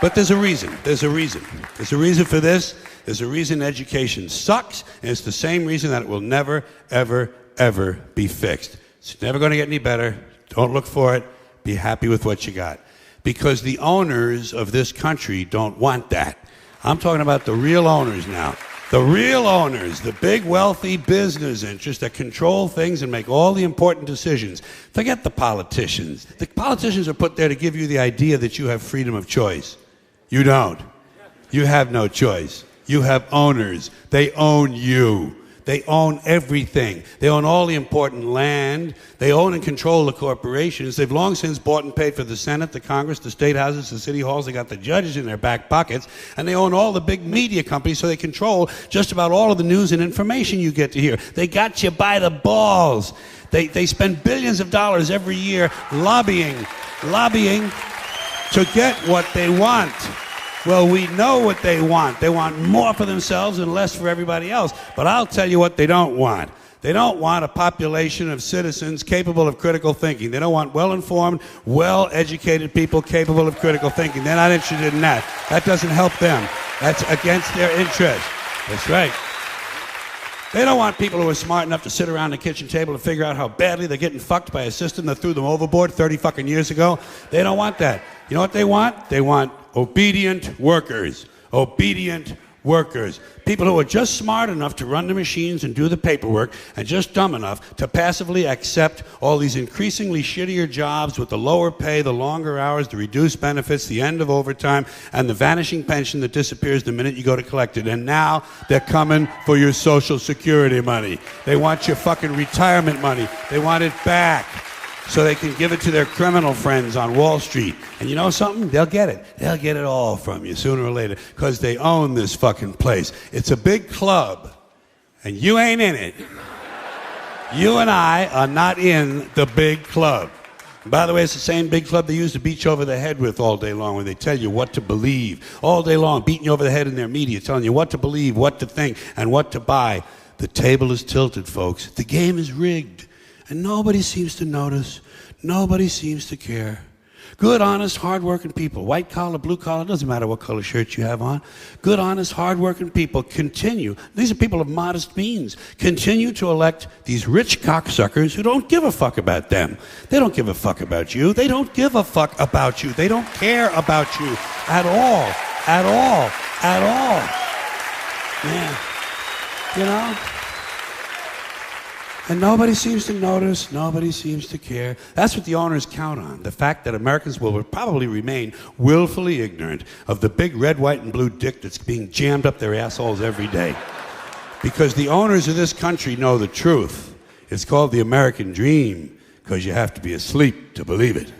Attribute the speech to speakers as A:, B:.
A: But there's a reason. There's a reason. There's a reason for this. There's a reason education sucks, and it's the same reason that it will never, ever, ever be fixed. It's never going to get any better. Don't look for it. Be happy with what you got. Because the owners of this country don't want that. I'm talking about the real owners now. The real owners, the big wealthy business interests that control things and make all the important decisions. Forget the politicians. The politicians are put there to give you the idea that you have freedom of choice. You don't. You have no choice. You have owners. They own you. They own everything. They own all the important land. They own and control the corporations. They've long since bought and paid for the Senate, the Congress, the state houses, the city halls. They got the judges in their back pockets. And they own all the big media companies, so they control just about all of the news and information you get to hear. They got you by the balls. They spend billions of dollars every year lobbying to get what they want. Well, we know what they want. They want more for themselves and less for everybody else. But I'll tell you what they don't want. They don't want a population of citizens capable of critical thinking. They don't want well-informed, well-educated people capable of critical thinking. They're not interested in that. That doesn't help them. That's against their interest. That's right. They don't want people who are smart enough to sit around the kitchen table and figure out how badly they're getting fucked by a system that threw them overboard 30 fucking years ago. They don't want that. You know what they want? They want obedient workers. Obedient workers. People who are just smart enough to run the machines and do the paperwork and just dumb enough to passively accept all these increasingly shittier jobs with the lower pay, the longer hours, the reduced benefits, the end of overtime, and the vanishing pension that disappears the minute you go to collect it. And now they're coming for your Social Security money. They want your fucking retirement money. They want it back so they can give it to their criminal friends on Wall Street. And you know something? They'll get it. They'll get it all from you sooner or later because they own this fucking place. It's a big club, and you ain't in it. You and I are not in the big club. And by the way, it's the same big club they use to beat you over the head with all day long when they tell you what to believe. All day long, beating you over the head in their media, telling you what to believe, what to think, and what to buy. The table is tilted, folks. The game is rigged. And nobody seems to notice. Nobody seems to care. Good, honest, hard-working people, white collar, blue collar, doesn't matter what color shirt you have on. Good, honest, hard-working people continue. These are people of modest means. Continue to elect these rich cocksuckers who don't give a fuck about them. They don't give a fuck about you. They don't give a fuck about you. They don't care about you at all. At all. At all. Yeah. You know? And nobody seems to notice, nobody seems to care. That's what the owners count on, the fact that Americans will probably remain willfully ignorant of the big red, white, and blue dick that's being jammed up their assholes every day. Because the owners of this country know the truth. It's called the American dream, because you have to be asleep to believe it.